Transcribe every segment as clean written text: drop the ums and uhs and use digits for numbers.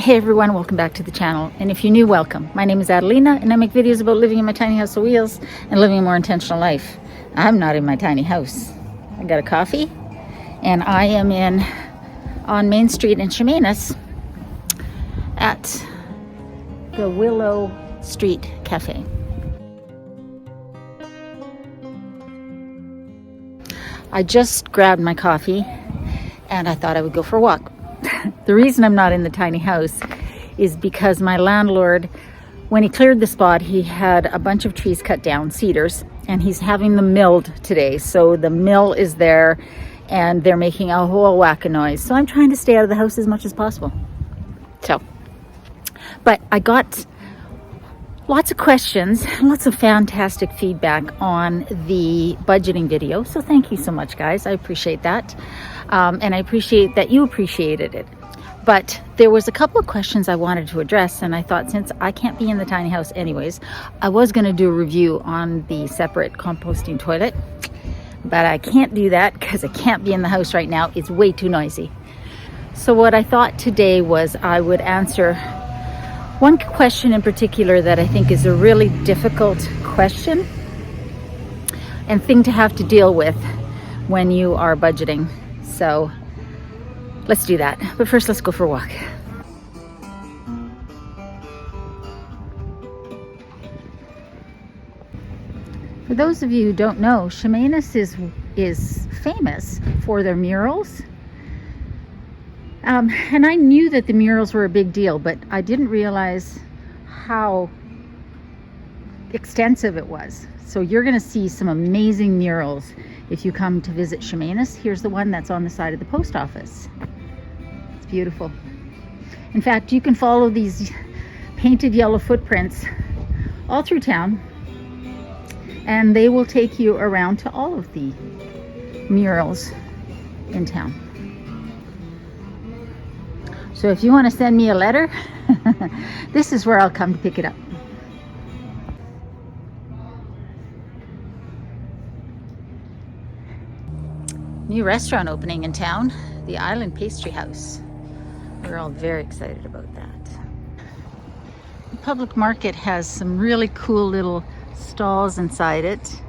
Hey everyone, welcome back to the channel. And if you're new, welcome. My name is Adelina and I make videos about living in my tiny house on wheels and living a more intentional life. I'm not in my tiny house. I got a coffee and I am on Main Street in Chemainus at the Willow Street Cafe. I just grabbed my coffee and I thought I would go for a walk. The reason I'm not in the tiny house is because my landlord, when he cleared the spot, he had a bunch of trees cut down, cedars, and he's having them milled today. So the mill is there and they're making a whole whack of noise. So I'm trying to stay out of the house as much as possible. But I got lots of questions, lots of fantastic feedback on the budgeting video. So thank you so much, guys. I appreciate that. And I appreciate that you appreciated it. But there was a couple of questions I wanted to address, and I thought since I can't be in the tiny house anyways, I was going to do a review on the separate composting toilet. But I can't do that because I can't be in the house right now. It's way too noisy. So what I thought today was I would answer one question in particular that I think is a really difficult question and thing to have to deal with when you are budgeting. So let's do that. But first, let's go for a walk. For those of you who don't know, Chemainus is famous for their murals. And I knew that the murals were a big deal, but I didn't realize how extensive it was. So you're going to see some amazing murals if you come to visit Chemainus. Here's the one that's on the side of the post office. It's beautiful. In fact, you can follow these painted yellow footprints all through town, and they will take you around to all of the murals in town. So if you want to send me a letter, this is where I'll come to pick it up. New restaurant opening in town, the Island Pastry House. We're all very excited about that. The public market has some really cool little stalls inside it,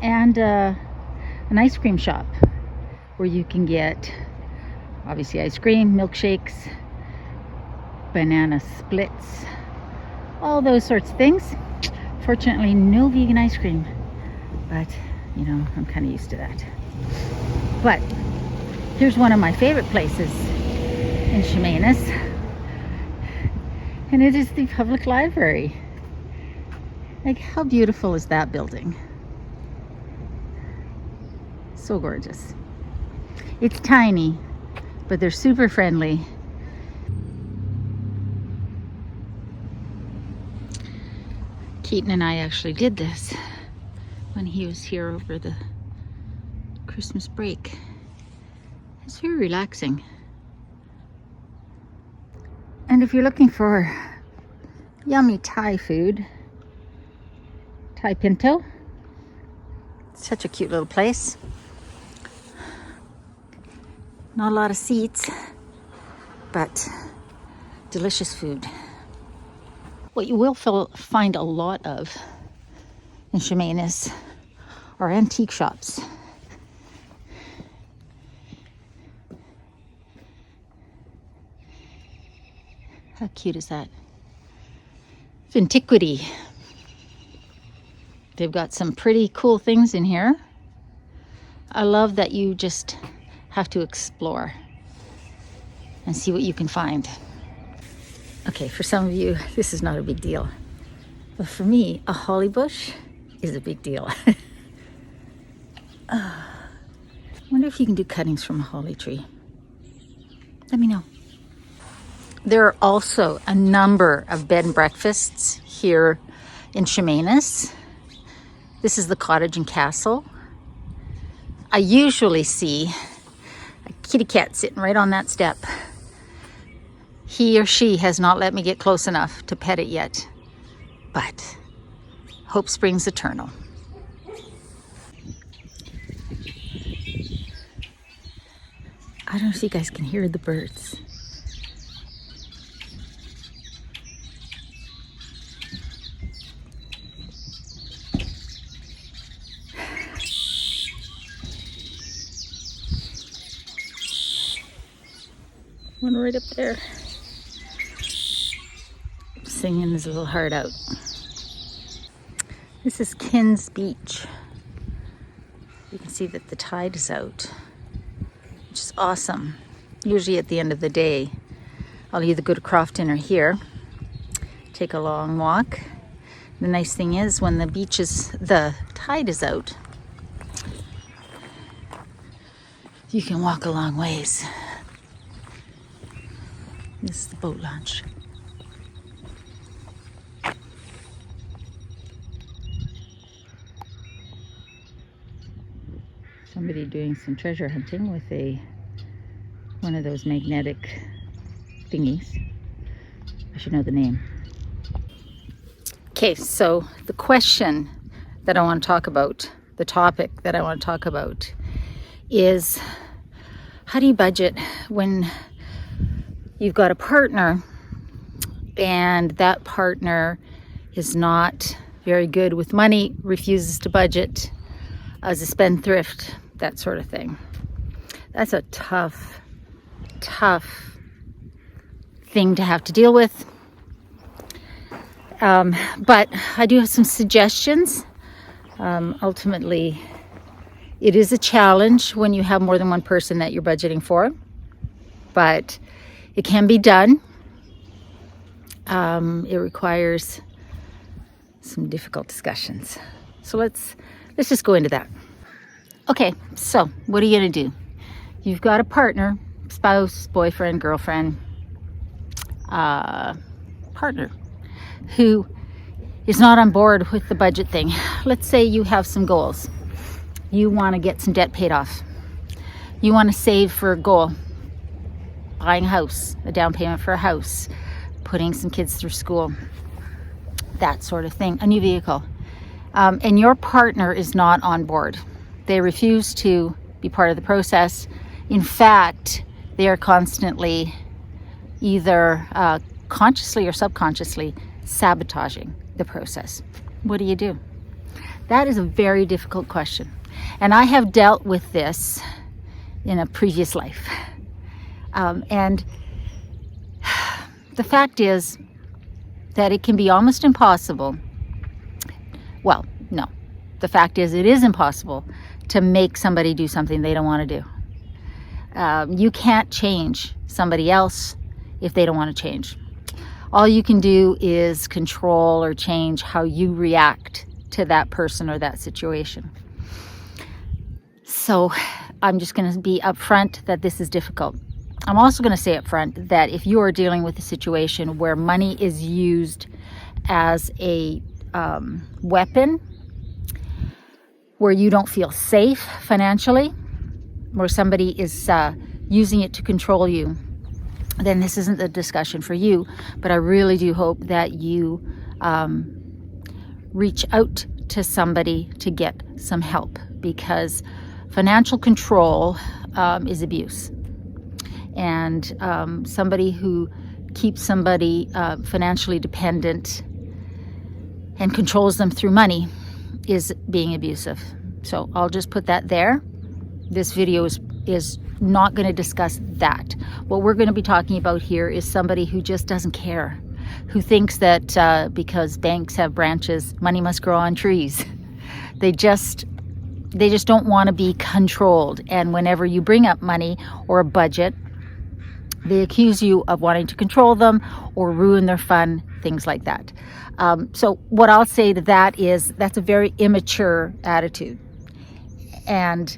and an ice cream shop where you can get obviously ice cream, milkshakes, banana splits, all those sorts of things. Fortunately, no vegan ice cream, but you know, I'm kind of used to that. But here's one of my favorite places in Chemainus, and it is the public library. Like, how beautiful is that building? So gorgeous. It's tiny, but they're super friendly. Keaton and I actually did this when he was here over the Christmas break. It's very relaxing. And if you're looking for yummy Thai food, Thai Pinto, it's such a cute little place. Not a lot of seats, but delicious food. What you will find a lot of in Chemainus are antique shops. How cute is that? Vintiquity. They've got some pretty cool things in here. I love that you just have to explore and see what you can find. Okay, for some of you, this is not a big deal. But for me, a holly bush is a big deal. I wonder if you can do cuttings from a holly tree. Let me know. There are also a number of bed and breakfasts here in Chemainus. This is the Cottage and Castle. I usually see a kitty cat sitting right on that step. He or she has not let me get close enough to pet it yet, but hope springs eternal. I don't know if you guys can hear the birds. One right up there. Singing his little heart out. This is Kins Beach. You can see that the tide is out, which is awesome. Usually at the end of the day, I'll either go to Crofton or here, take a long walk. The nice thing is when the tide is out, you can walk a long ways. This is the boat launch. Somebody doing some treasure hunting with one of those magnetic thingies. I should know the name. Okay, so the question that I want to talk about, the topic that I want to talk about is, how do you budget when you've got a partner and that partner is not very good with money, refuses to budget, as a spendthrift, that sort of thing. That's a tough thing to have to deal with. But I do have some suggestions. Ultimately, it is a challenge when you have more than one person that you're budgeting for, but it can be done. It requires some difficult discussions. So let's just go into that. Okay, so what are you going to do? You've got a partner, spouse, boyfriend, girlfriend, partner who is not on board with the budget thing. Let's say you have some goals. You want to get some debt paid off. You want to save for a goal. Buying a house, a down payment for a house, putting some kids through school, that sort of thing, a new vehicle. And your partner is not on board. They refuse to be part of the process. In fact, they are constantly either consciously or subconsciously sabotaging the process. What do you do? That is a very difficult question. And I have dealt with this in a previous life. And the fact is that it can be almost impossible. Well, no. The fact is it is impossible to make somebody do something they don't want to do. You can't change somebody else if they don't want to change. All you can do is control or change how you react to that person or that situation. So I'm just going to be upfront that this is difficult. I'm also going to say upfront that if you are dealing with a situation where money is used as a weapon, where you don't feel safe financially, where somebody is using it to control you, then this isn't the discussion for you. But I really do hope that you reach out to somebody to get some help, because financial control is abuse. And somebody who keeps somebody financially dependent and controls them through money is being abusive. So I'll just put that there. This video is not going to discuss that. What we're going to be talking about here is somebody who just doesn't care, who thinks that because banks have branches, money must grow on trees. They just don't want to be controlled. And whenever you bring up money or a budget, they accuse you of wanting to control them or ruin their fun, things like that. So what I'll say to that is that's a very immature attitude. And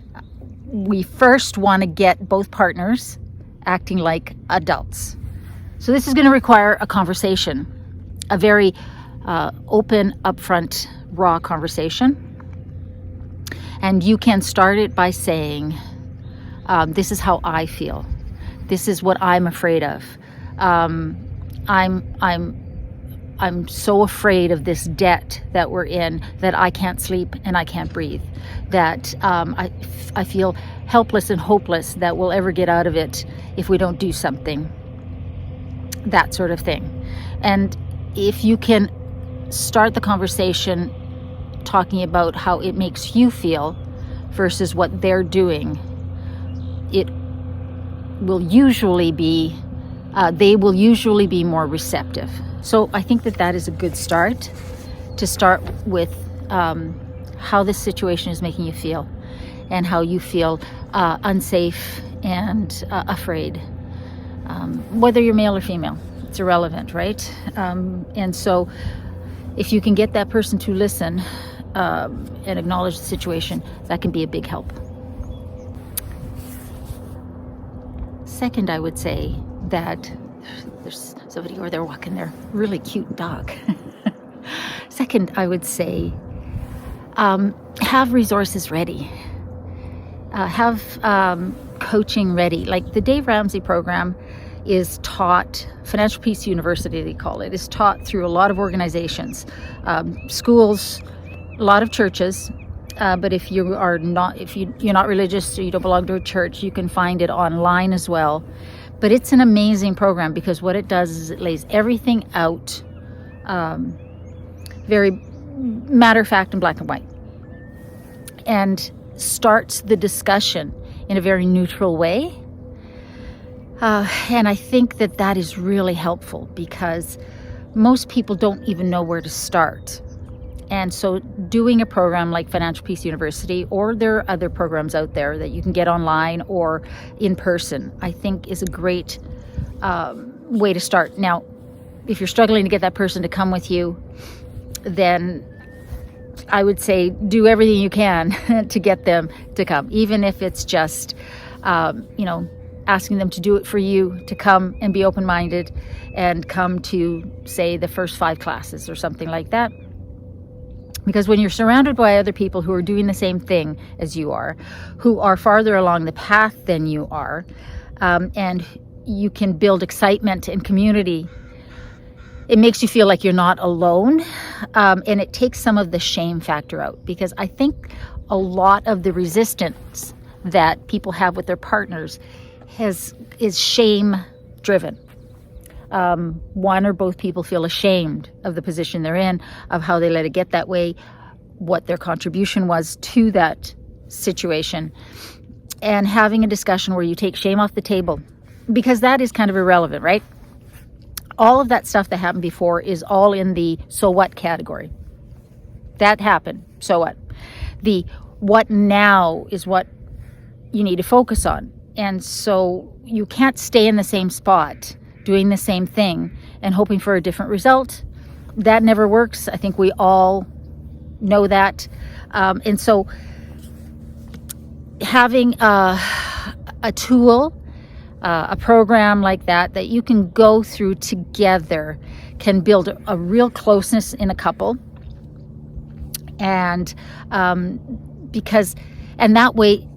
we first want to get both partners acting like adults. So this is going to require a conversation, a very open, upfront, raw conversation. And you can start it by saying, this is how I feel. This is what I'm afraid of. I'm so afraid of this debt that we're in that I can't sleep and I can't breathe. That I feel helpless and hopeless that we'll ever get out of it if we don't do something. That sort of thing. And if you can start the conversation talking about how it makes you feel versus what they're doing, it will usually be they will usually be more receptive. So I think that is a good start, to start with how this situation is making you feel, and how you feel unsafe and afraid. Whether you're male or female, it's irrelevant, right? And so if you can get that person to listen and acknowledge the situation, that can be a big help. Second, I would say that there's somebody over there walking their really cute dog. Second, I would say have resources ready. Have coaching ready. Like the Dave Ramsey program is taught, Financial Peace University they call it, is taught through a lot of organizations, schools, a lot of churches. But if you're not religious or you don't belong to a church, you can find it online as well. But it's an amazing program, because what it does is it lays everything out very matter of fact and black and white, and starts the discussion in a very neutral way. And I think that is really helpful, because most people don't even know where to start. And so doing a program like Financial Peace University, or there are other programs out there that you can get online or in person, I think is a great way to start. Now, if you're struggling to get that person to come with you, then I would say do everything you can to get them to come, even if it's just, asking them to do it for you, to come and be open-minded and come to, say, the first 5 classes or something like that. Because when you're surrounded by other people who are doing the same thing as you are, who are farther along the path than you are, and you can build excitement and community, it makes you feel like you're not alone, and it takes some of the shame factor out. Because I think a lot of the resistance that people have with their partners is shame driven. One or both people feel ashamed of the position they're in, of how they let it get that way, what their contribution was to that situation, and having a discussion where you take shame off the table, because that is kind of irrelevant, right? All of that stuff that happened before is all in the so what category. That happened, so what? The what now is what you need to focus on. And so you can't stay in the same spot doing the same thing and hoping for a different result. That never works. I think we all know that. And so having a tool, a program like that you can go through together can build a real closeness in a couple. And that way,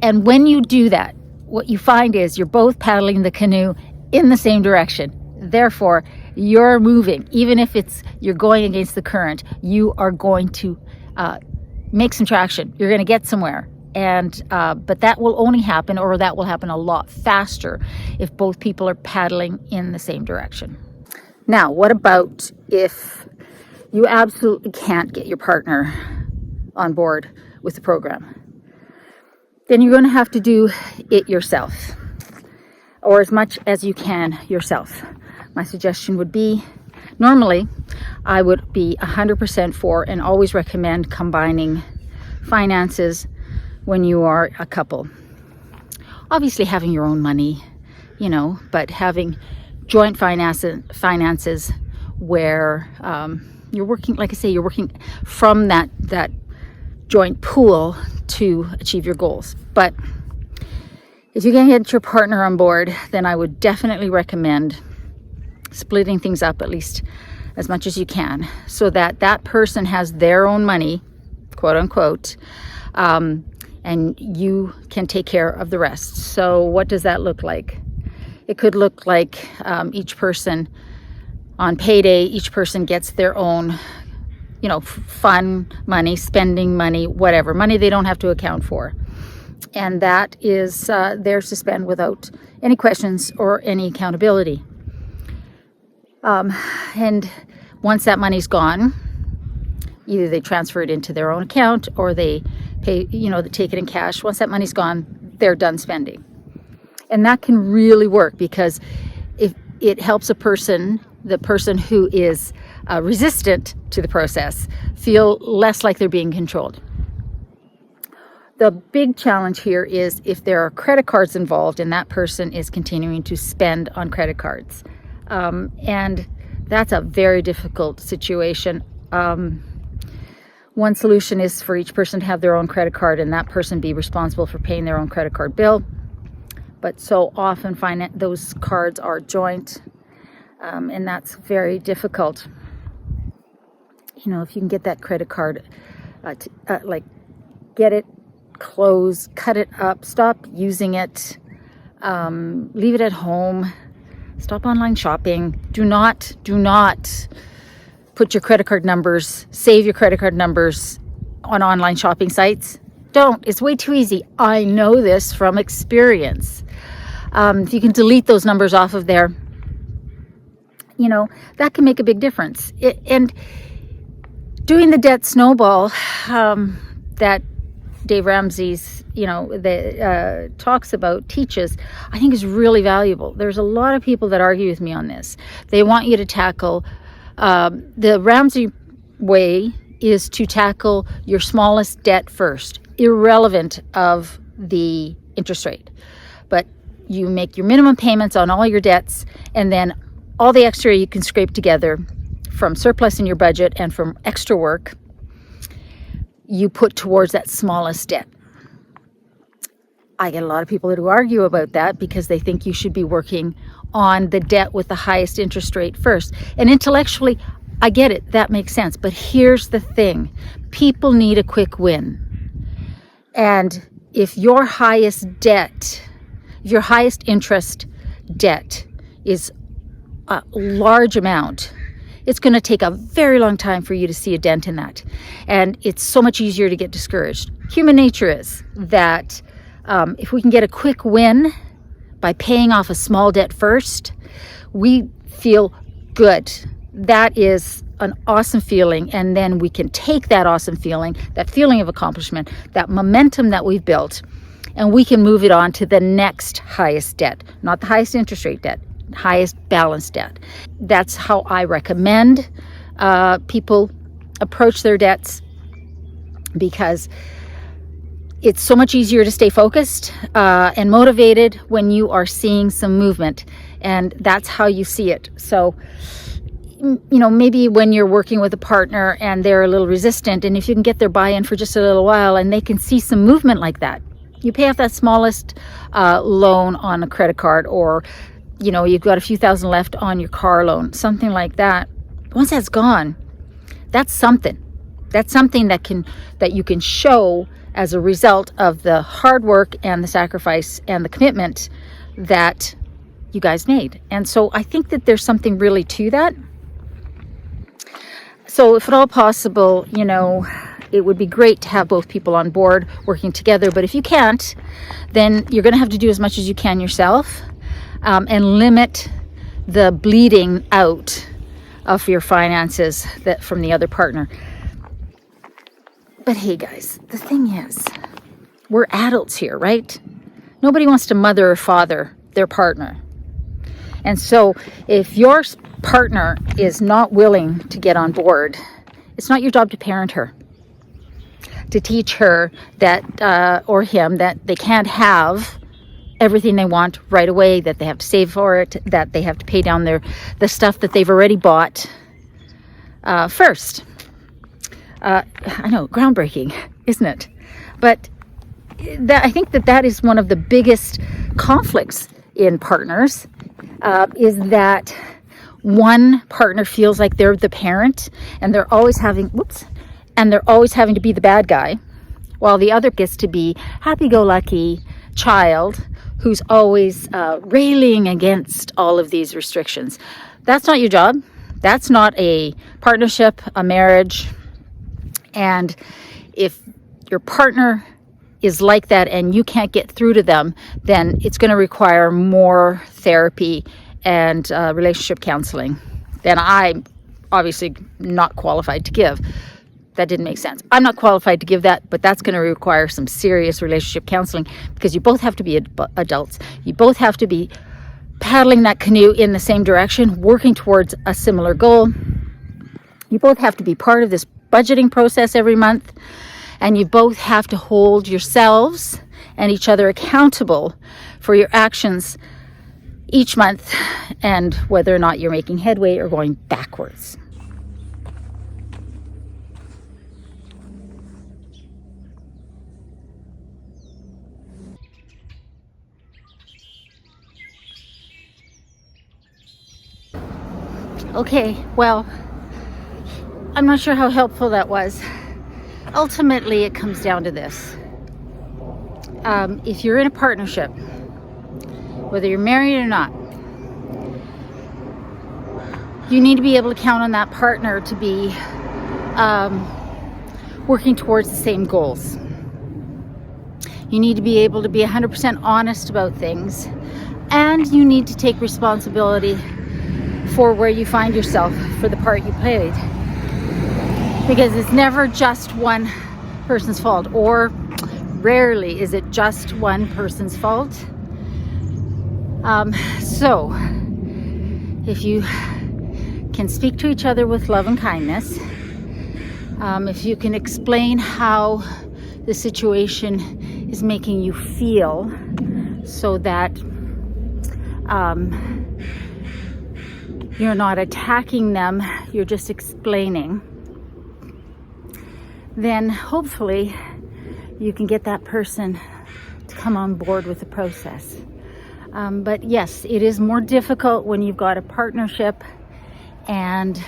and when you do that, what you find is you're both paddling the canoe in the same direction. Therefore, you're moving. Even if you're going against the current, you are going to make some traction. You're going to get somewhere. And but that will only happen, or that will happen a lot faster, if both people are paddling in the same direction. Now, what about if you absolutely can't get your partner on board with the program? Then you're going to have to do it yourself, or as much as you can yourself. My suggestion would be, normally I would be 100% for and always recommend combining finances when you are a couple. Obviously having your own money, but having joint finances where you're working, like I say, you're working from that joint pool to achieve your goals. But if you can get your partner on board, then I would definitely recommend splitting things up, at least as much as you can, so that person has their own money, quote unquote, and you can take care of the rest. So what does that look like? It could look like each person on payday, each person gets their own fun money, spending money, whatever, money they don't have to account for. And that is theirs to spend without any questions or any accountability. And once that money's gone, either they transfer it into their own account or they pay, they take it in cash. Once that money's gone, they're done spending. And that can really work, because it helps the person who is resistant to the process, feel less like they're being controlled. The big challenge here is if there are credit cards involved and that person is continuing to spend on credit cards. And that's a very difficult situation. One solution is for each person to have their own credit card and that person be responsible for paying their own credit card bill. But so often those cards are joint, and that's very difficult. If you can get that credit card, get it, close, cut it up, stop using it, leave it at home, stop online shopping. Do not put your credit card numbers, save your credit card numbers on online shopping sites. Don't. It's way too easy. I know this from experience. If you can delete those numbers off of there, that can make a big difference. And doing the debt snowball that Dave Ramsey's, talks about, teaches, I think is really valuable. There's a lot of people that argue with me on this. They want you to tackle, the Ramsey way is to tackle your smallest debt first, irrelevant of the interest rate. But you make your minimum payments on all your debts, and then all the extra you can scrape together from surplus in your budget and from extra work, you put towards that smallest debt. I get a lot of people who argue about that because they think you should be working on the debt with the highest interest rate first. And intellectually, I get it. That makes sense. But here's the thing. People need a quick win. And if your highest interest debt is a large amount, it's going to take a very long time for you to see a dent in that. And it's so much easier to get discouraged. Human nature is that if we can get a quick win by paying off a small debt first, we feel good. That is an awesome feeling. And then we can take that awesome feeling, that feeling of accomplishment, that momentum that we've built, and we can move it on to the next highest debt, not the highest interest rate debt, highest balance debt. That's how I recommend people approach their debts, because it's so much easier to stay focused and motivated when you are seeing some movement, and that's how you see it. So, maybe when you're working with a partner and they're a little resistant, and if you can get their buy-in for just a little while and they can see some movement like that, you pay off that smallest loan on a credit card, or you've got a few thousand left on your car loan, something like that. Once that's gone, that's something. That's something that you can show as a result of the hard work and the sacrifice and the commitment that you guys made. And so I think that there's something really to that. So if at all possible, it would be great to have both people on board working together. But if you can't, then you're going to have to do as much as you can yourself, and limit the bleeding out of your finances from the other partner. But hey guys, the thing is, we're adults here, right? Nobody wants to mother or father their partner. And so if your partner is not willing to get on board, it's not your job to parent her, to teach her that, or him, that they can't have everything they want right away, that they have to save for it, that they have to pay down the stuff that they've already bought first. I know, groundbreaking, isn't it? But I think that is one of the biggest conflicts in partners, is that one partner feels like they're the parent and they're always having to be the bad guy, while the other gets to be happy-go-lucky child who's always railing against all of these restrictions. That's not your job. That's not a partnership, a marriage. And if your partner is like that and you can't get through to them, then it's going to require more therapy and relationship counseling than I'm obviously not qualified to give. That didn't make sense. I'm not qualified to give that, but that's going to require some serious relationship counseling, because you both have to be adults. You both have to be paddling that canoe in the same direction, working towards a similar goal. You both have to be part of this budgeting process every month, and you both have to hold yourselves and each other accountable for your actions each month and whether or not you're making headway or going backwards. Okay, well, I'm not sure how helpful that was. Ultimately, it comes down to this. If you're in a partnership, whether you're married or not, you need to be able to count on that partner to be working towards the same goals. You need to be able to be 100% honest about things, and you need to take responsibility for where you find yourself, for the part you played, because it's never just one person's fault, or rarely is it just one person's fault. So if you can speak to each other with love and kindness, if you can explain how the situation is making you feel, so that you're not attacking them, you're just explaining, then hopefully you can get that person to come on board with the process. But yes, it is more difficult when you've got a partnership and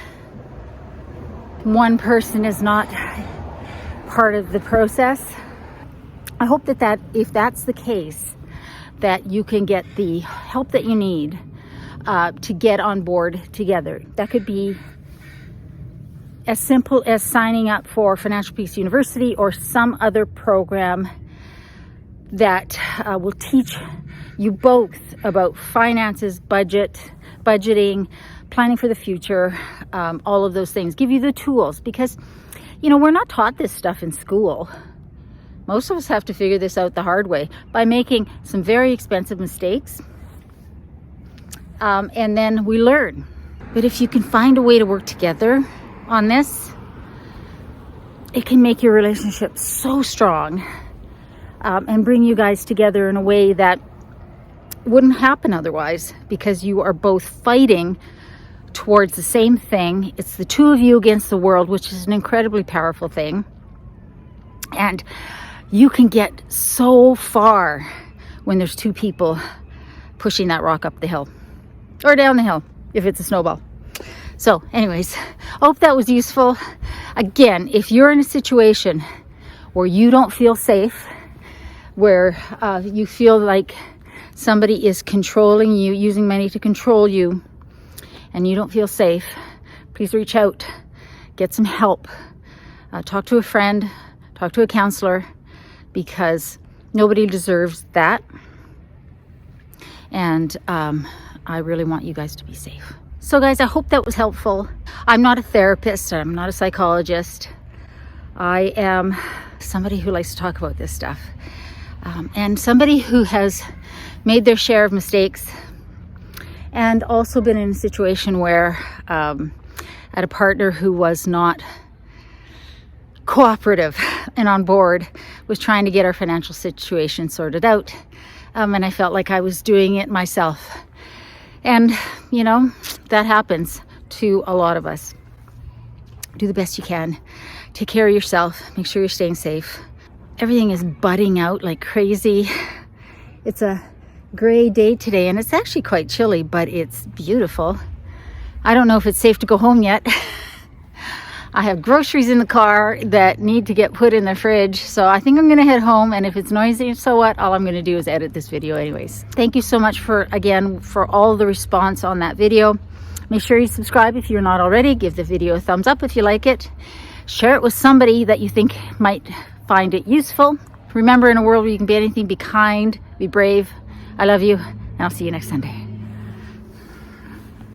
one person is not part of the process. I hope that if that's the case, that you can get the help that you need to get on board together. That could be as simple as signing up for Financial Peace University or some other program that will teach you both about finances, budgeting, planning for the future, all of those things. Give you the tools, because, you know, we're not taught this stuff in school. Most of us have to figure this out the hard way by making some very expensive mistakes. And then we learn. But if you can find a way to work together on this, it can make your relationship so strong, and bring you guys together in a way that wouldn't happen otherwise, because you are both fighting towards the same thing. It's the two of you against the world, which is an incredibly powerful thing. And you can get so far when there's two people pushing that rock up the hill or down the hill if it's a snowball. So anyways, I hope that was useful. Again, if you're in a situation where you don't feel safe, where you feel like somebody is controlling you, using money to control you, and you don't feel safe, please reach out, get some help, talk to a friend, talk to a counselor, because nobody deserves that. And I really want you guys to be safe. So guys, I hope that was helpful. I'm not a therapist, I'm not a psychologist. I am somebody who likes to talk about this stuff. And somebody who has made their share of mistakes, and also been in a situation where I had a partner who was not cooperative and on board, was trying to get our financial situation sorted out. And I felt like I was doing it myself. And, you know, that happens to a lot of us. Do the best you can. Take care of yourself. Make sure you're staying safe. Everything is budding out like crazy. It's a gray day today, and it's actually quite chilly, but it's beautiful. I don't know if it's safe to go home yet. I have groceries in the car that need to get put in the fridge, so I think I'm gonna head home, and if it's noisy, so what? All I'm gonna do is edit this video anyways. Thank you so much for all the response on that video. Make sure you subscribe if you're not already. Give the video a thumbs up if you like it. Share it with somebody that you think might find it useful. Remember, in a world where you can be anything, be kind, be brave. I love you, and I'll see you next Sunday.